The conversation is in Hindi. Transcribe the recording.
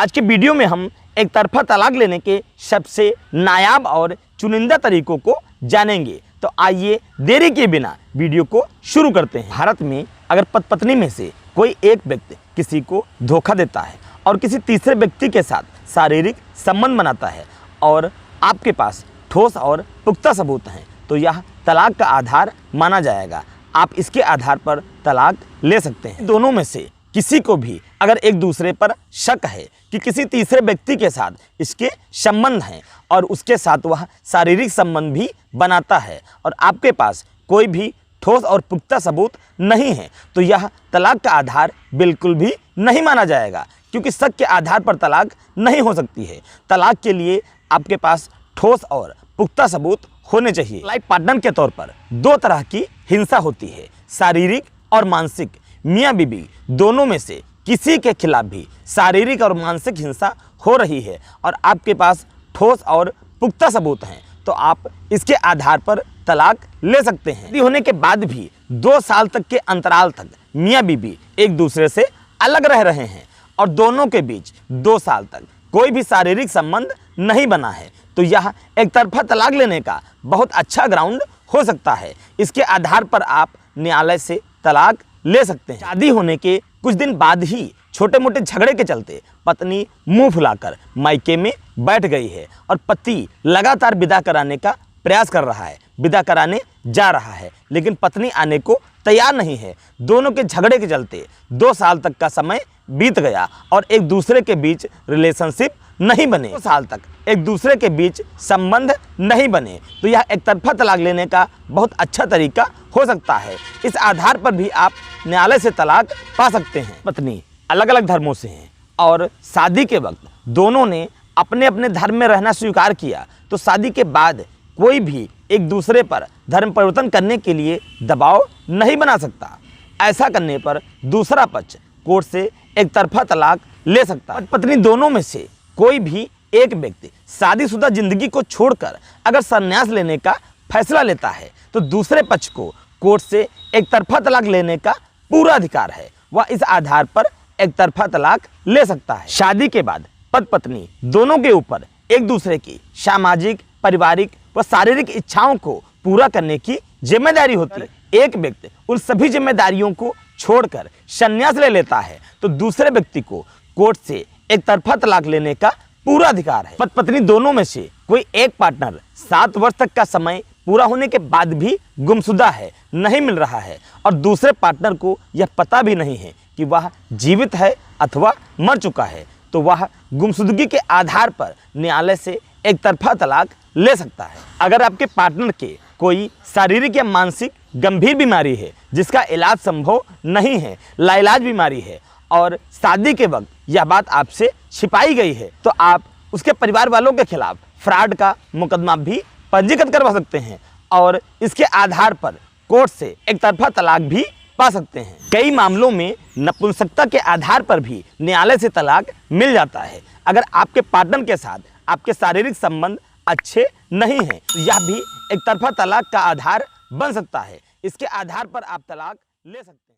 आज के वीडियो में हम एक तरफा तलाक लेने के सबसे नायाब और चुनिंदा तरीकों को जानेंगे। तो आइए देरी के बिना वीडियो को शुरू करते हैं। भारत में अगर पति पत्नी में से कोई एक व्यक्ति किसी को धोखा देता है और किसी तीसरे व्यक्ति के साथ शारीरिक संबंध बनाता है और आपके पास ठोस और पुख्ता सबूत हैं, तो यह तलाक का आधार माना जाएगा। आप इसके आधार पर तलाक ले सकते हैं। दोनों में से किसी को भी अगर एक दूसरे पर शक है कि किसी तीसरे व्यक्ति के साथ इसके संबंध हैं और उसके साथ वह शारीरिक संबंध भी बनाता है और आपके पास कोई भी ठोस और पुख्ता सबूत नहीं है, तो यह तलाक का आधार बिल्कुल भी नहीं माना जाएगा, क्योंकि शक के आधार पर तलाक नहीं हो सकती है। तलाक के लिए आपके पास ठोस और पुख्ता सबूत होने चाहिए। लाइफ पार्टनर के तौर पर दो तरह की हिंसा होती है, शारीरिक और मानसिक। मियाँ बीबी दोनों में से किसी के खिलाफ भी शारीरिक और मानसिक हिंसा हो रही है और आपके पास ठोस और पुख्ता सबूत हैं, तो आप इसके आधार पर तलाक ले सकते हैं। शादी होने के बाद भी 2 साल तक के अंतराल तक मियाँ बीबी एक दूसरे से अलग रह रहे हैं और दोनों के बीच 2 साल तक कोई भी शारीरिक संबंध नहीं बना है, तो यह एक तरफा तलाक लेने का बहुत अच्छा ग्राउंड हो सकता है। इसके आधार पर आप न्यायालय से तलाक ले सकते हैं। शादी होने के कुछ दिन बाद ही छोटे मोटे झगड़े के चलते पत्नी मुंह फुलाकर मायके में बैठ गई है और पति लगातार विदा कराने का प्रयास कर रहा है, विदा कराने जा रहा है, लेकिन पत्नी आने को तैयार नहीं है। दोनों के झगड़े के चलते 2 साल तक का समय बीत गया और एक दूसरे के बीच रिलेशनशिप नहीं बने। 2 साल तक एक दूसरे के बीच संबंध नहीं बने, तो यह एक तरफा तलाक लेने का बहुत अच्छा तरीका हो सकता है। इस आधार पर भी आप न्यायालय से तलाक पा सकते हैं। पत्नी अलग अलग धर्मों से हैं और शादी के वक्त दोनों ने अपने अपने धर्म में रहना स्वीकार किया, तो शादी के बाद कोई भी एक दूसरे पर धर्म परिवर्तन करने के लिए दबाव नहीं बना सकता। ऐसा करने पर दूसरा पक्ष कोर्ट से एक तरफा तलाक ले सकता है। पत्नी दोनों में से कोई भी एक व्यक्ति शादीशुदा जिंदगी को छोड़कर अगर संन्यास लेने का फैसला लेता है, तो दूसरे पक्ष को कोर्ट से एक तरफा तलाक लेने का पूरा अधिकार है। वह इस आधार पर एक तरफा तलाक ले सकता है। शादी के बाद पति पत्नी दोनों के ऊपर एक दूसरे की सामाजिक, पारिवारिक व शारीरिक इच्छाओं को पूरा करने की जिम्मेदारी होती है। एक व्यक्ति उन सभी जिम्मेदारियों को छोड़कर संन्यास ले लेता है, तो दूसरे व्यक्ति को कोर्ट से एक तरफा तलाक लेने का पूरा अधिकार है। पति पत्नी दोनों में से कोई एक पार्टनर 7 वर्ष तक का समय पूरा होने के बाद भी गुमशुदा है, नहीं मिल रहा है और दूसरे पार्टनर को यह पता भी नहीं है कि वह जीवित है अथवा मर चुका है, तो वह गुमशुदगी के आधार पर न्यायालय से एक तरफा तलाक ले सकता है। अगर आपके पार्टनर के कोई शारीरिक या मानसिक गंभीर बीमारी है जिसका इलाज संभव नहीं है, लाइलाज बीमारी है और शादी के वक्त यह बात आपसे छिपाई गई है, तो आप उसके परिवार वालों के खिलाफ फ्रॉड का मुकदमा भी पंजीकृत करवा सकते हैं और इसके आधार पर कोर्ट से एक तरफा तलाक भी पा सकते हैं। कई मामलों में नपुंसकता के आधार पर भी न्यायालय से तलाक मिल जाता है। अगर आपके पार्टनर के साथ आपके शारीरिक संबंध अच्छे नहीं हैं, तो यह भी एक तरफा तलाक का आधार बन सकता है। इसके आधार पर आप तलाक ले सकते हैं।